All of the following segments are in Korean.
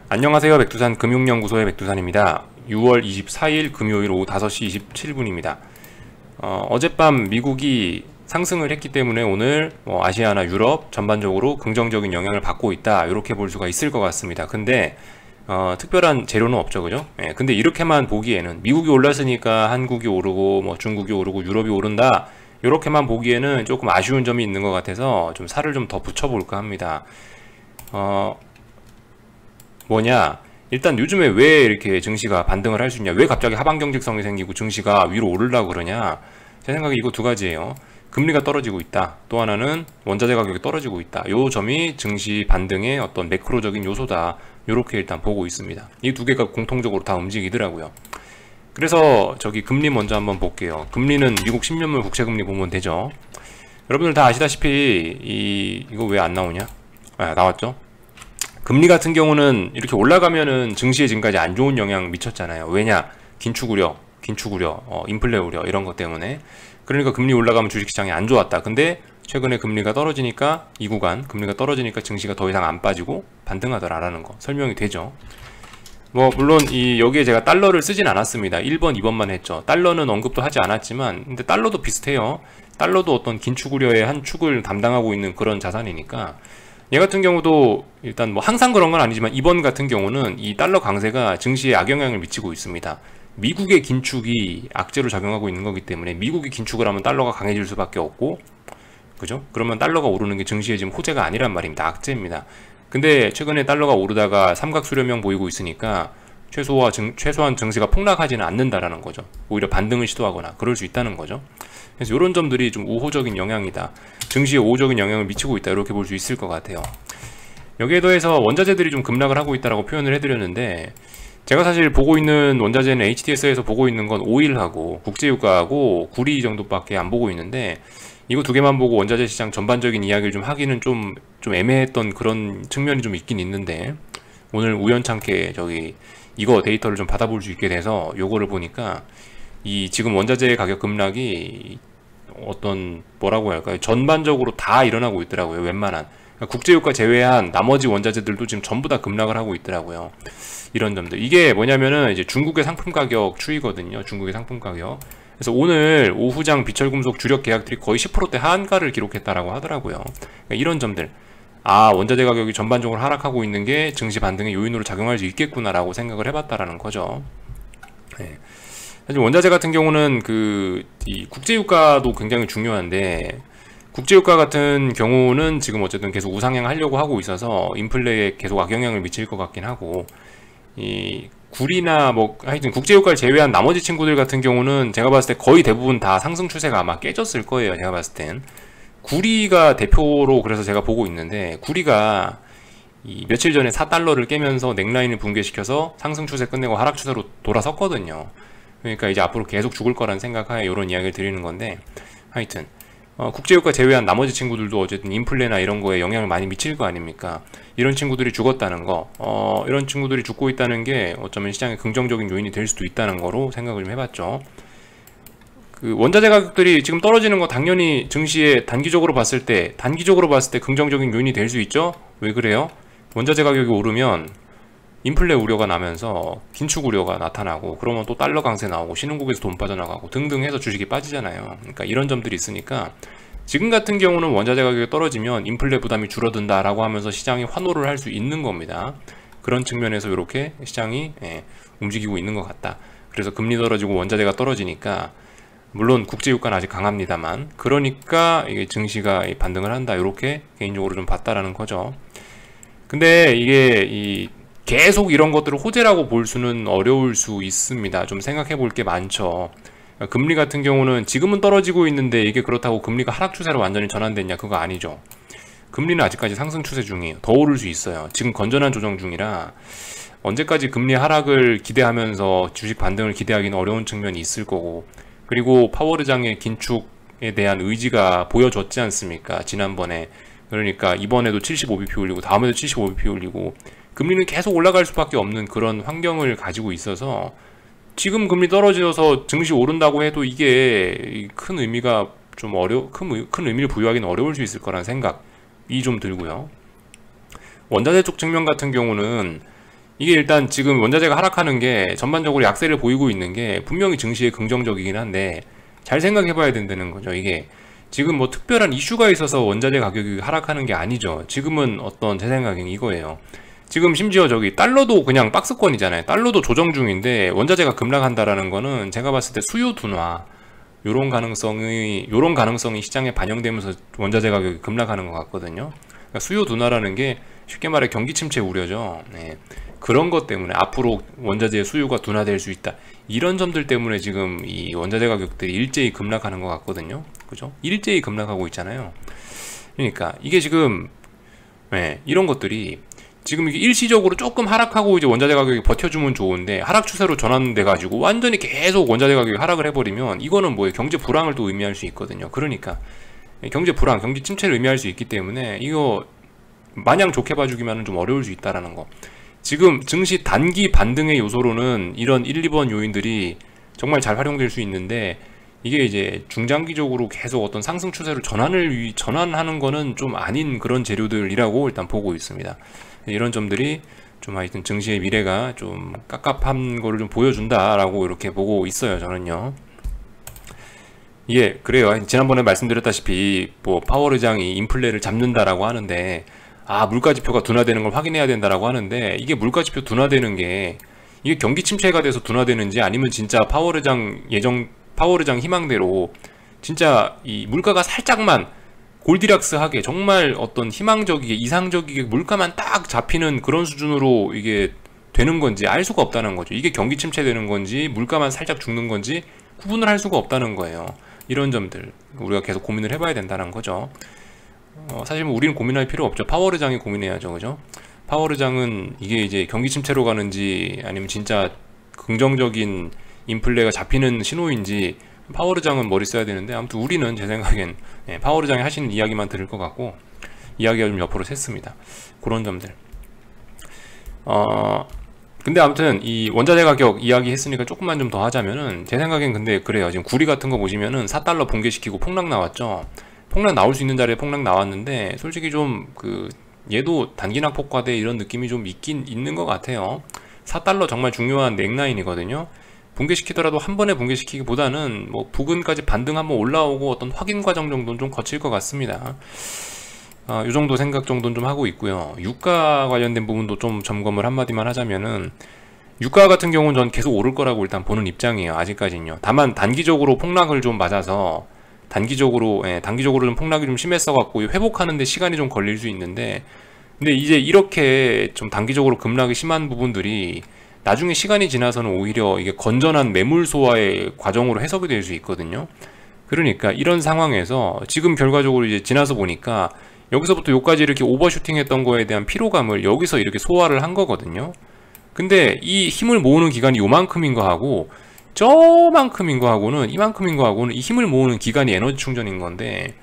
안녕하세요. 백두산 금융연구소의 백두산입니다. 6월 24일 금요일 오후 5시 27분입니다. 어젯밤 미국이 상승을 했기 때문에 오늘 아시아나 유럽 전반적으로 긍정적인 영향을 받고 있다, 이렇게 볼 수가 있을 것 같습니다. 근데 특별한 재료는 없죠, 그죠? 근데 이렇게만 보기에는 미국이 올랐으니까 한국이 오르고 중국이 오르고 유럽이 오른다, 이렇게만 보기에는 조금 아쉬운 점이 있는 것 같아서 좀 살을 좀 더 붙여볼까 합니다. 일단 요즘에 왜 이렇게 증시가 반등을 할 수 있냐, 왜 갑자기 하방 경직성이 생기고 증시가 위로 오르려고 그러냐. 제 생각에 이거 두 가지예요. 금리가 떨어지고 있다, 또 하나는 원자재 가격이 떨어지고 있다. 요 점이 증시 반등의 어떤 매크로적인 요소다, 요렇게 일단 보고 있습니다. 이 두 개가 공통적으로 다 움직이더라고요. 그래서 금리 먼저 한번 볼게요. 금리는 미국 10년물 국채금리 보면 되죠. 여러분들 다 아시다시피 이거 왜 안 나오냐? 나왔죠? 금리 같은 경우는 이렇게 올라가면은 증시에 지금까지 안 좋은 영향 미쳤잖아요. 왜냐? 긴축 우려, 인플레 우려, 이런 것 때문에. 그러니까 금리 올라가면 주식시장이 안 좋았다. 근데 최근에 금리가 떨어지니까, 이 구간 금리가 떨어지니까 증시가 더 이상 안 빠지고 반등하더라라는 거 설명이 되죠. 물론 여기에 제가 달러를 쓰진 않았습니다. 1번, 2번만 했죠. 달러는 언급도 하지 않았지만, 근데 달러도 비슷해요. 달러도 어떤 긴축 우려의 한 축을 담당하고 있는 그런 자산이니까, 얘 같은 경우도 일단 항상 그런 건 아니지만 이번 같은 경우는 이 달러 강세가 증시에 악영향을 미치고 있습니다. 미국의 긴축이 악재로 작용하고 있는 거기 때문에 미국이 긴축을 하면 달러가 강해질 수밖에 없고, 그죠? 그러면 달러가 오르는 게 증시에 지금 호재가 아니란 말입니다. 악재입니다. 근데 최근에 달러가 오르다가 삼각수렴형 보이고 있으니까 최소한 증시가 폭락하지는 않는다라는 거죠. 오히려 반등을 시도하거나 그럴 수 있다는 거죠. 그래서 이런 점들이 좀 우호적인 영향이다, 증시에 우호적인 영향을 미치고 있다, 이렇게 볼 수 있을 것 같아요. 여기에 더해서 원자재들이 좀 급락을 하고 있다라고 표현을 해드렸는데, 제가 사실 보고 있는 원자재는 HTS에서 보고 있는 건 오일하고 국제유가하고 구리 정도밖에 안 보고 있는데, 이거 두 개만 보고 원자재 시장 전반적인 이야기를 좀 하기는 좀 애매했던 그런 측면이 좀 있긴 있는데, 오늘 우연찮게 이거 데이터를 좀 받아볼 수 있게 돼서 요거를 보니까 지금 원자재 가격 급락이 뭐라고 할까요? 전반적으로 다 일어나고 있더라고요. 웬만한. 국제유가 제외한 나머지 원자재들도 지금 전부 다 급락을 하고 있더라고요. 이런 점들. 이게 뭐냐면은 이제 중국의 상품 가격 추이거든요. 중국의 상품 가격. 그래서 오늘 오후장 비철금속 주력 계약들이 거의 10%대 하한가를 기록했다라고 하더라고요. 그러니까 이런 점들. 원자재 가격이 전반적으로 하락하고 있는 게 증시 반등의 요인으로 작용할 수 있겠구나라고 생각을 해봤다라는 거죠. 네. 사실 원자재 같은 경우는 이 국제유가도 굉장히 중요한데, 국제유가 같은 경우는 지금 어쨌든 계속 우상향 하려고 하고 있어서 인플레에 계속 악영향을 미칠 것 같긴 하고, 이 구리나 하여튼 국제유가를 제외한 나머지 친구들 같은 경우는 제가 봤을 때 거의 대부분 다 상승 추세가 아마 깨졌을 거예요. 제가 봤을 땐 구리가 대표로 그래서 제가 보고 있는데, 구리가 며칠 전에 4달러를 깨면서 넥라인을 붕괴시켜서 상승 추세 끝내고 하락 추세로 돌아섰거든요. 그러니까 이제 앞으로 계속 죽을 거란 생각하에 이런 이야기를 드리는 건데, 하여튼 국제유가 제외한 나머지 친구들도 어쨌든 인플레나 이런 거에 영향을 많이 미칠 거 아닙니까? 이런 친구들이 죽었다는 거, 이런 친구들이 죽고 있다는 게 어쩌면 시장의 긍정적인 요인이 될 수도 있다는 거로 생각을 좀 해봤죠. 원자재 가격들이 지금 떨어지는 거 당연히 증시에 단기적으로 봤을 때 긍정적인 요인이 될 수 있죠? 왜 그래요? 원자재 가격이 오르면 인플레 우려가 나면서 긴축 우려가 나타나고, 그러면 또 달러 강세 나오고 신흥국에서 돈 빠져나가고 등등 해서 주식이 빠지잖아요. 그러니까 이런 점들이 있으니까 지금 같은 경우는 원자재 가격이 떨어지면 인플레 부담이 줄어든다라고 하면서 시장이 환호를 할 수 있는 겁니다. 그런 측면에서 이렇게 시장이 움직이고 있는 것 같다. 그래서 금리 떨어지고 원자재가 떨어지니까, 물론 국제유가는 아직 강합니다만, 그러니까 이게 증시가 반등을 한다, 이렇게 개인적으로 좀 봤다라는 거죠. 근데 이게 계속 이런 것들을 호재라고 볼 수는 어려울 수 있습니다. 좀 생각해 볼 게 많죠. 금리 같은 경우는 지금은 떨어지고 있는데 이게 그렇다고 금리가 하락 추세로 완전히 전환됐냐? 그거 아니죠. 금리는 아직까지 상승 추세 중이에요. 더 오를 수 있어요. 지금 건전한 조정 중이라 언제까지 금리 하락을 기대하면서 주식 반등을 기대하기는 어려운 측면이 있을 거고, 그리고 파월 의장의 긴축에 대한 의지가 보여줬지 않습니까? 지난번에. 그러니까 이번에도 75bp 올리고 다음에도 75bp 올리고, 금리는 계속 올라갈 수밖에 없는 그런 환경을 가지고 있어서, 지금 금리 떨어져서 증시 오른다고 해도 이게 큰 의미가 큰 의미를 부여하기는 어려울 수 있을 거라는 생각이 좀 들고요. 원자재 쪽 측면 같은 경우는 이게 일단 지금 원자재가 하락하는 게 전반적으로 약세를 보이고 있는 게 분명히 증시에 긍정적이긴 한데 잘 생각해 봐야 된다는 거죠. 이게 지금 뭐 특별한 이슈가 있어서 원자재 가격이 하락하는 게 아니죠. 지금은 어떤 제 생각엔 이거예요. 지금 심지어 저기 달러도 그냥 박스권이잖아요. 달러도 조정 중인데 원자재가 급락한다라는 거는 제가 봤을 때 수요 둔화 요런 가능성이 시장에 반영되면서 원자재 가격이 급락하는 것 같거든요. 그러니까 수요 둔화라는 게 쉽게 말해 경기 침체 우려죠. 네. 그런 것 때문에 앞으로 원자재의 수요가 둔화될 수 있다. 이런 점들 때문에 지금 이 원자재 가격들이 일제히 급락하는 것 같거든요. 그죠? 일제히 급락하고 있잖아요. 그러니까 이게 지금 이런 것들이 지금 이게 일시적으로 조금 하락하고 이제 원자재 가격이 버텨주면 좋은데 하락 추세로 전환돼 가지고 완전히 계속 원자재 가격이 하락을 해버리면 이거는 뭐예요? 경제 불황을 또 의미할 수 있거든요. 그러니까 경제 불황, 경기 침체를 의미할 수 있기 때문에 이거 마냥 좋게 봐주기만은 좀 어려울 수 있다라는 거. 지금 증시 단기 반등의 요소로는 이런 1, 2번 요인들이 정말 잘 활용될 수 있는데 이게 이제 중장기적으로 계속 어떤 상승 추세로 전환하는 거는 좀 아닌 그런 재료들이라고 일단 보고 있습니다. 이런 점들이 좀 하여튼 증시의 미래가 좀 깝깝한 거를 좀 보여준다라고 이렇게 보고 있어요. 저는요. 예, 그래요. 지난번에 말씀드렸다시피 뭐 파월 의장이 인플레를 잡는다라고 하는데 물가지표가 둔화되는 걸 확인해야 된다라고 하는데 이게 물가지표 둔화되는 게 이게 경기 침체가 돼서 둔화되는지 아니면 진짜 파월 의장 희망대로 진짜 이 물가가 살짝만 골디락스하게 정말 어떤 희망적이게 이상적이게 물가만 딱 잡히는 그런 수준으로 이게 되는 건지 알 수가 없다는 거죠. 이게 경기 침체되는 건지 물가만 살짝 죽는 건지 구분을 할 수가 없다는 거예요. 이런 점들 우리가 계속 고민을 해봐야 된다는 거죠. 사실 뭐 우리는 고민할 필요 없죠. 파월 의장이 고민해야죠. 그죠? 파월 의장은 이게 이제 경기 침체로 가는지 아니면 진짜 긍정적인 인플레가 잡히는 신호인지 파월 의장은 머리 써야 되는데 아무튼 우리는 제 생각엔 파월 의장이 하시는 이야기만 들을 것 같고 이야기가 좀 옆으로 샜습니다. 그런 점들. 근데 아무튼 이 원자재 가격 이야기 했으니까 조금만 좀 더 하자면은 제 생각엔 근데 그래요. 지금 구리 같은 거 보시면은 4달러 붕괴시키고 폭락 나왔죠. 폭락 나올 수 있는 자리에 폭락 나왔는데 솔직히 좀 얘도 단기낙 폭과대 이런 느낌이 좀 있긴 있는 것 같아요. 4달러 정말 중요한 넥라인이거든요. 붕괴시키더라도 한 번에 붕괴시키기보다는 뭐 부근까지 반등 한번 올라오고 어떤 확인 과정 정도는 좀 거칠 것 같습니다. 이 정도 생각 정도는 좀 하고 있고요. 유가 관련된 부분도 좀 점검을 한마디만 하자면은 유가 같은 경우는 전 계속 오를 거라고 일단 보는 입장이에요. 아직까지는요. 다만 단기적으로 폭락을 좀 맞아서 단기적으로 좀 폭락이 좀 심했어 갖고 회복하는데 시간이 좀 걸릴 수 있는데 근데 이제 이렇게 좀 단기적으로 급락이 심한 부분들이 나중에 시간이 지나서는 오히려 이게 건전한 매물 소화의 과정으로 해석이 될 수 있거든요. 그러니까 이런 상황에서 지금 결과적으로 이제 지나서 보니까 여기서부터 여기까지 이렇게 오버슈팅 했던 거에 대한 피로감을 여기서 이렇게 소화를 한 거거든요. 근데 이 힘을 모으는 기간이 요만큼인 거 하고 저만큼인 거 하고는 이만큼인 거 하고는 이 힘을 모으는 기간이 에너지 충전인 건데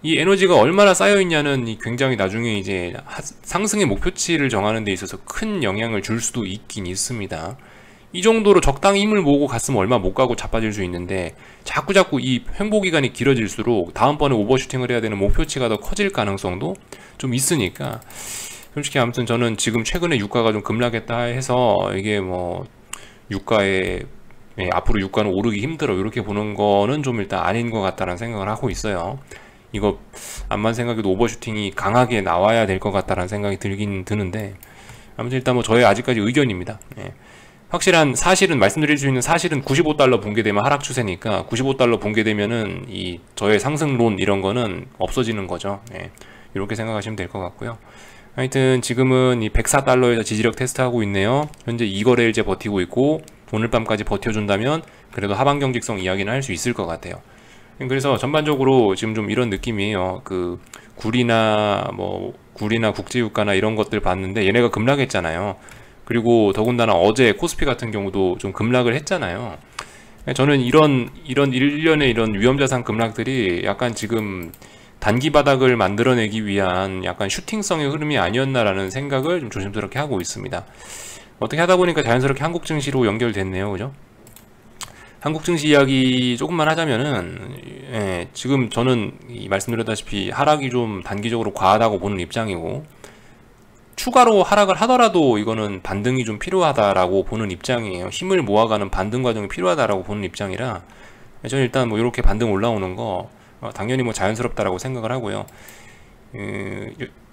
이 에너지가 얼마나 쌓여 있냐는 이 굉장히 나중에 이제 상승의 목표치를 정하는 데 있어서 큰 영향을 줄 수도 있긴 있습니다. 이 정도로 적당히 힘을 모으고 갔으면 얼마 못 가고 자빠질 수 있는데 자꾸 이 횡보 기간이 길어질수록 다음번에 오버슈팅을 해야 되는 목표치가 더 커질 가능성도 좀 있으니까 솔직히 아무튼 저는 지금 최근에 유가가 좀 급락했다 해서 이게 뭐 유가에 앞으로 유가는 오르기 힘들어 이렇게 보는 거는 좀 일단 아닌 것 같다는 생각을 하고 있어요. 이거 암만 생각해도 오버슈팅이 강하게 나와야 될 것 같다는 생각이 들긴 드는데 아무튼 일단 뭐 저의 아직까지 의견입니다. 확실한 사실은 말씀드릴 수 있는 사실은 95달러 붕괴되면 하락 추세니까 95달러 붕괴되면은 이 저의 상승론 이런 거는 없어지는 거죠. 이렇게 생각하시면 될 것 같고요. 하여튼 지금은 이 104달러에서 지지력 테스트하고 있네요. 현재 2거래일째 버티고 있고 오늘 밤까지 버텨준다면 그래도 하방 경직성 이야기는 할 수 있을 것 같아요. 그래서 전반적으로 지금 좀 이런 느낌이에요. 구리나 국제유가나 이런 것들 봤는데 얘네가 급락했잖아요. 그리고 더군다나 어제 코스피 같은 경우도 좀 급락을 했잖아요. 저는 이런 일련의 이런 위험자산 급락들이 약간 지금 단기 바닥을 만들어내기 위한 약간 슈팅성의 흐름이 아니었나라는 생각을 좀 조심스럽게 하고 있습니다. 어떻게 하다 보니까 자연스럽게 한국 증시로 연결됐네요. 그죠? 한국 증시 이야기 조금만 하자면은 지금 저는 말씀드렸다시피 하락이 좀 단기적으로 과하다고 보는 입장이고 추가로 하락을 하더라도 이거는 반등이 좀 필요하다라고 보는 입장이에요. 힘을 모아가는 반등 과정이 필요하다라고 보는 입장이라 저는 일단 뭐 이렇게 반등 올라오는 거 당연히 뭐 자연스럽다라고 생각을 하고요.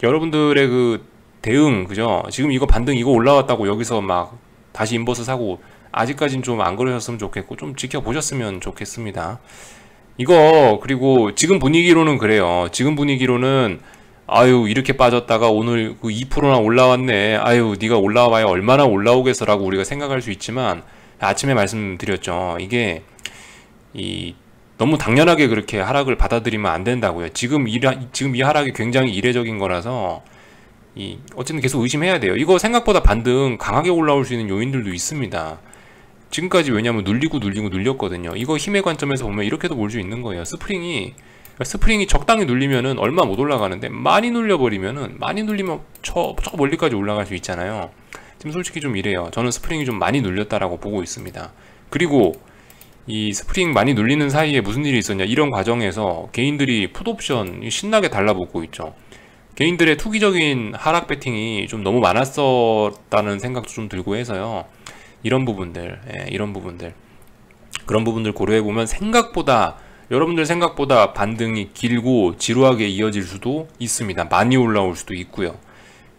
여러분들의 그 대응, 그죠? 지금 이거 반등 이거 올라왔다고 여기서 막 다시 인버스 사고 아직까진 좀 안 그러셨으면 좋겠고 좀 지켜보셨으면 좋겠습니다. 이거 그리고 지금 분위기로는 그래요. 지금 분위기로는 아유 이렇게 빠졌다가 오늘 그 2%나 올라왔네. 아유 네가 올라와야 얼마나 올라오겠어라고 우리가 생각할 수 있지만 아침에 말씀드렸죠. 이게 너무 당연하게 그렇게 하락을 받아들이면 안 된다고요. 지금 이 하락이 굉장히 이례적인 거라서 어쨌든 계속 의심해야 돼요. 이거 생각보다 반등 강하게 올라올 수 있는 요인들도 있습니다. 지금까지 왜냐면 눌리고 눌렸거든요. 이거 힘의 관점에서 보면 이렇게도 볼 수 있는 거예요. 스프링이 적당히 눌리면은 얼마 못 올라가는데 많이 눌리면 저 멀리까지 올라갈 수 있잖아요. 지금 솔직히 좀 이래요. 저는 스프링이 좀 많이 눌렸다라고 보고 있습니다. 그리고 이 스프링 많이 눌리는 사이에 무슨 일이 있었냐, 이런 과정에서 개인들이 풋옵션 신나게 달라붙고 있죠. 개인들의 투기적인 하락 배팅이 좀 너무 많았었다는 생각도 좀 들고 해서요. 이런 부분들 그런 부분들 고려해보면 여러분들 생각보다 반등이 길고 지루하게 이어질 수도 있습니다. 많이 올라올 수도 있고요.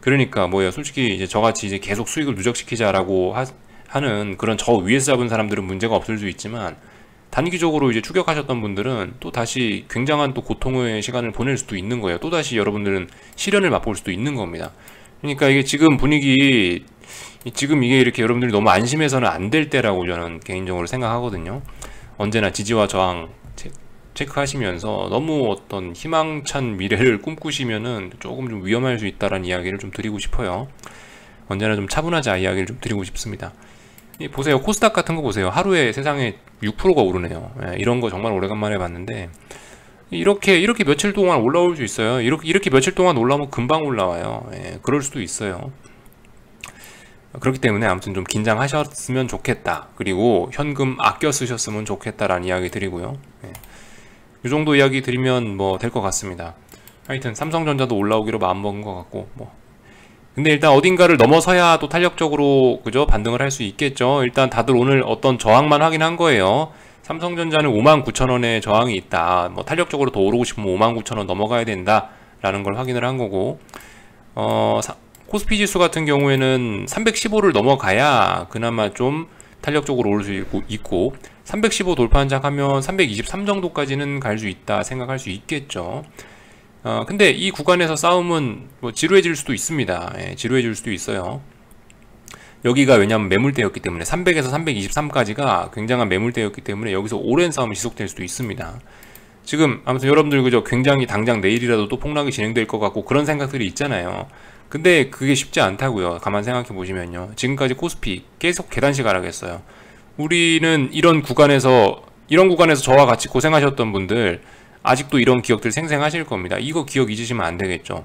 그러니까 뭐예요, 솔직히 이제 저같이 이제 계속 수익을 누적시키자라고 하는 그런 저 위에서 잡은 사람들은 문제가 없을 수 있지만, 단기적으로 이제 추격하셨던 분들은 또 다시 굉장한 또 고통의 시간을 보낼 수도 있는 거예요. 또 다시 여러분들은 시련을 맛볼 수도 있는 겁니다. 그러니까 이게 지금 분위기, 지금 이게 이렇게 여러분들이 너무 안심해서는 안 될 때라고 저는 개인적으로 생각하거든요. 언제나 지지와 저항 체크하시면서 너무 어떤 희망찬 미래를 꿈꾸시면은 조금 좀 위험할 수 있다라는 이야기를 좀 드리고 싶어요. 언제나 좀 차분하자 이야기를 좀 드리고 싶습니다. 보세요, 코스닥 같은 거 보세요. 하루에 세상에 6%가 오르네요. 이런 거 정말 오래간만에 봤는데 이렇게 며칠 동안 올라올 수 있어요. 이렇게 며칠 동안 올라오면 금방 올라와요. 그럴 수도 있어요. 그렇기 때문에 아무튼 좀 긴장하셨으면 좋겠다. 그리고 현금 아껴 쓰셨으면 좋겠다라는 이야기 드리고요. 이 정도 이야기 드리면 뭐 될 것 같습니다. 하여튼 삼성전자도 올라오기로 마음먹은 것 같고, 근데 일단 어딘가를 넘어서야 또 탄력적으로 그죠 반등을 할 수 있겠죠. 일단 다들 오늘 어떤 저항만 확인한 거예요. 삼성전자는 59,000원에 저항이 있다. 뭐 탄력적으로 더 오르고 싶으면 59,000원 넘어가야 된다 라는 걸 확인을 한 거고, 코스피 지수 같은 경우에는 315를 넘어가야 그나마 좀 탄력적으로 오를 수 있고 315 돌파 한작하면 323 정도까지는 갈 수 있다 생각할 수 있겠죠. 근데 이 구간에서 싸움은 뭐 지루해질 수도 있습니다. 지루해질 수도 있어요. 여기가 왜냐하면 매물대였기 때문에 300에서 323까지가 굉장한 매물대였기 때문에 여기서 오랜 싸움이 지속될 수도 있습니다. 지금 아무튼 여러분들 그죠, 굉장히 당장 내일이라도 또 폭락이 진행될 것 같고 그런 생각들이 있잖아요. 근데 그게 쉽지 않다고요. 가만 생각해 보시면요, 지금까지 코스피 계속 계단식 하락했어요. 우리는 이런 구간에서 저와 같이 고생하셨던 분들 아직도 이런 기억들 생생하실 겁니다. 이거 기억 잊으시면 안 되겠죠.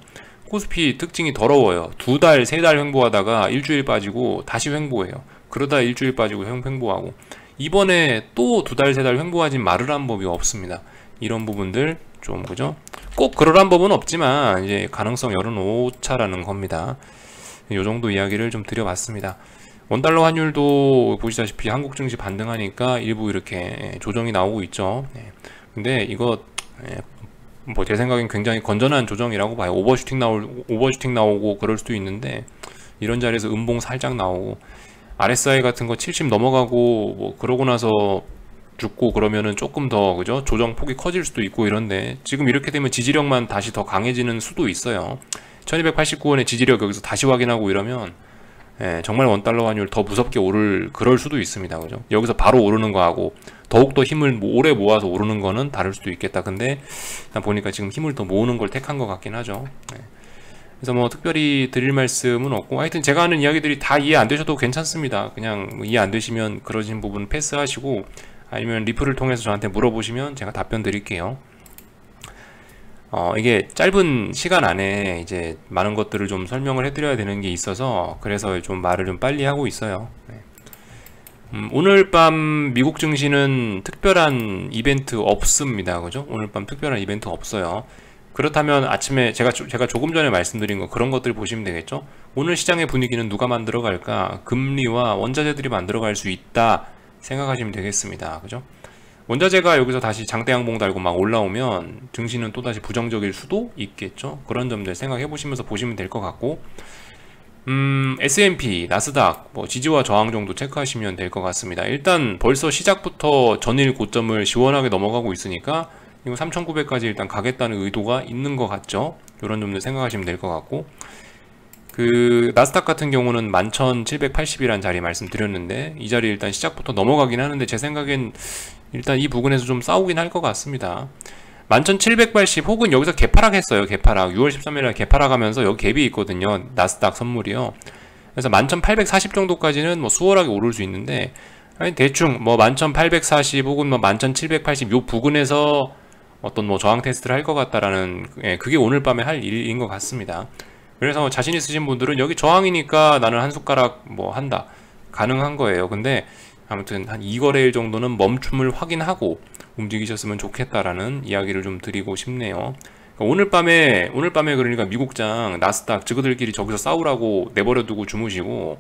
코스피 특징이 더러워요. 2달, 3달 횡보하다가 일주일 빠지고 다시 횡보해요. 그러다 일주일 빠지고 횡보하고, 이번에 또 2달, 3달 횡보하지 말으란 법이 없습니다. 이런 부분들 좀 그죠? 꼭 그러란 법은 없지만 이제 가능성 열어놓자라는 겁니다. 이 정도 이야기를 좀 드려봤습니다. 원달러 환율도 보시다시피 한국 증시 반등하니까 일부 이렇게 조정이 나오고 있죠. 근데 이거 뭐 제 생각엔 굉장히 건전한 조정이라고 봐요. 오버슈팅 나오고 그럴 수도 있는데 이런 자리에서 음봉 살짝 나오고 RSI 같은 거 70 넘어가고 뭐 그러고 나서 죽고 그러면은 조금 더 그죠, 조정 폭이 커질 수도 있고 이런데, 지금 이렇게 되면 지지력만 다시 더 강해지는 수도 있어요. 1289원의 지지력 여기서 다시 확인하고 이러면 정말 원달러 환율 더 무섭게 그럴 수도 있습니다. 그죠? 여기서 바로 오르는 거하고 더욱더 힘을 오래 모아서 오르는 거는 다를 수도 있겠다. 근데 보니까 지금 힘을 더 모으는 걸 택한 것 같긴 하죠. 그래서 뭐 특별히 드릴 말씀은 없고, 하여튼 제가 하는 이야기들이 다 이해 안 되셔도 괜찮습니다. 그냥 이해 안 되시면 그러신 부분 패스하시고, 아니면 리플을 통해서 저한테 물어보시면 제가 답변 드릴게요. 이게 짧은 시간 안에 이제 많은 것들을 좀 설명을 해드려야 되는 게 있어서 그래서 좀 말을 좀 빨리 하고 있어요. 오늘 밤 미국 증시는 특별한 이벤트 없습니다. 그죠? 오늘 밤 특별한 이벤트 없어요. 그렇다면 아침에 제가 조금 전에 말씀드린 거 그런 것들 보시면 되겠죠. 오늘 시장의 분위기는 누가 만들어 갈까? 금리와 원자재들이 만들어 갈 수 있다 생각하시면 되겠습니다. 그죠? 원자재가 여기서 다시 장대양봉 달고 막 올라오면 증시는 또다시 부정적일 수도 있겠죠. 그런 점들 생각해 보시면서 보시면 될 것 같고, S&P, 나스닥 뭐 지지와 저항 정도 체크하시면 될 것 같습니다. 일단 벌써 시작부터 전일 고점을 시원하게 넘어가고 있으니까 이거 3,900까지 일단 가겠다는 의도가 있는 것 같죠. 이런 점들 생각하시면 될 것 같고, 그 나스닥 같은 경우는 11,780이라는 자리 말씀드렸는데 이 자리 일단 시작부터 넘어가긴 하는데 제 생각엔 일단 이 부분에서 좀 싸우긴 할 것 같습니다. 11,780 혹은 여기서 개파락 했어요. 개파락 6월 13일에 개파락 하면서 여기 갭이 있거든요. 나스닥 선물이요. 그래서 11,840 정도까지는 뭐 수월하게 오를 수 있는데, 아니 대충 뭐 11,840 혹은 뭐 11,780 요 부근에서 어떤 뭐 저항 테스트를 할 것 같다라는, 그게 오늘 밤에 할 일인 것 같습니다. 그래서 자신 있으신 분들은 여기 저항이니까 나는 한 숟가락 뭐 한다, 가능한 거예요. 근데 아무튼 한 2거래일 정도는 멈춤을 확인하고 움직이셨으면 좋겠다라는 이야기를 좀 드리고 싶네요. 그러니까 오늘 밤에 그러니까 미국장 나스닥 저그들끼리 저기서 싸우라고 내버려 두고 주무시고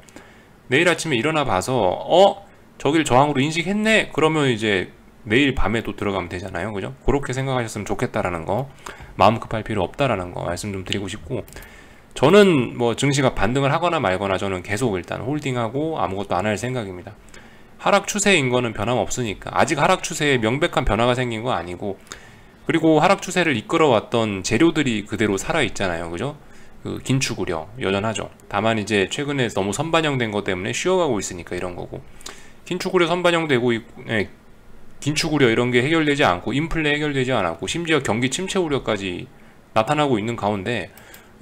내일 아침에 일어나 봐서 저길 저항으로 인식했네, 그러면 이제 내일 밤에 또 들어가면 되잖아요. 그죠? 그렇게 생각하셨으면 좋겠다라는 거, 마음 급할 필요 없다라는 거 말씀 좀 드리고 싶고, 저는 뭐 증시가 반등을 하거나 말거나 저는 계속 일단 홀딩하고 아무것도 안 할 생각입니다. 하락 추세인 거는 변함없으니까, 아직 하락 추세에 명백한 변화가 생긴 거 아니고, 그리고 하락 추세를 이끌어왔던 재료들이 그대로 살아있잖아요. 그죠? 그 긴축우려 여전하죠. 다만 이제 최근에 너무 선반영된 것 때문에 쉬어가고 있으니까 이런 거고, 긴축우려 선반영되고 긴축우려 이런 게 해결되지 않고 인플레 해결되지 않았고 심지어 경기 침체 우려까지 나타나고 있는 가운데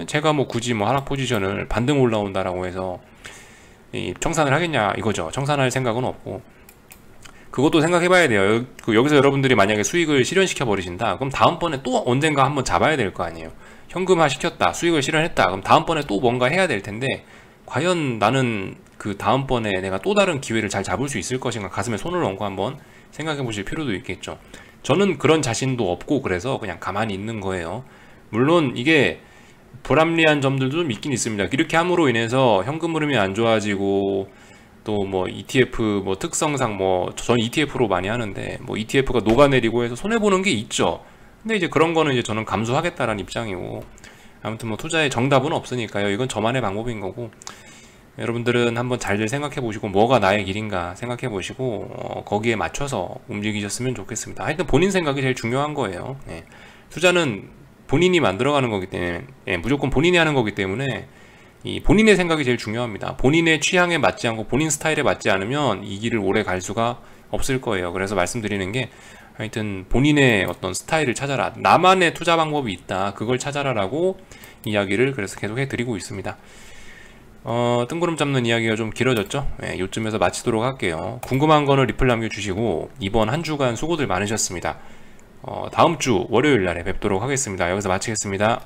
제가 뭐 굳이 뭐 하락 포지션을 반등 올라온다라고 해서 청산을 하겠냐 이거죠. 청산할 생각은 없고, 그것도 생각해 봐야 돼요. 여기서 여러분들이 만약에 수익을 실현시켜 버리신다, 그럼 다음번에 또 언젠가 한번 잡아야 될 거 아니에요. 현금화 시켰다, 수익을 실현했다, 그럼 다음번에 또 뭔가 해야 될 텐데, 과연 나는 그 다음번에 내가 또 다른 기회를 잘 잡을 수 있을 것인가, 가슴에 손을 얹고 한번 생각해 보실 필요도 있겠죠. 저는 그런 자신도 없고 그래서 그냥 가만히 있는 거예요. 물론 이게 불합리한 점들도 좀 있긴 있습니다. 이렇게 함으로 인해서 현금 흐름이 안 좋아지고 또 뭐 ETF 뭐 특성상 뭐 전 ETF로 많이 하는데 뭐 ETF가 녹아내리고 해서 손해 보는 게 있죠. 근데 이제 그런 거는 이제 저는 감수하겠다라는 입장이고, 아무튼 뭐 투자의 정답은 없으니까요. 이건 저만의 방법인 거고, 여러분들은 한번 잘들 생각해 보시고 뭐가 나의 길인가 생각해 보시고 거기에 맞춰서 움직이셨으면 좋겠습니다. 하여튼 본인 생각이 제일 중요한 거예요. 투자는 본인이 만들어가는 거기 때문에, 무조건 본인이 하는 거기 때문에 이 본인의 생각이 제일 중요합니다. 본인의 취향에 맞지 않고 본인 스타일에 맞지 않으면 이 길을 오래 갈 수가 없을 거예요. 그래서 말씀드리는 게, 하여튼 본인의 어떤 스타일을 찾아라, 나만의 투자 방법이 있다, 그걸 찾아라라고 이야기를 그래서 계속 해드리고 있습니다. 뜬구름 잡는 이야기가 좀 길어졌죠? 요쯤에서 마치도록 할게요. 궁금한 거는 리플 남겨주시고, 이번 한 주간 수고들 많으셨습니다. 다음 주 월요일 날에 뵙도록 하겠습니다. 여기서 마치겠습니다.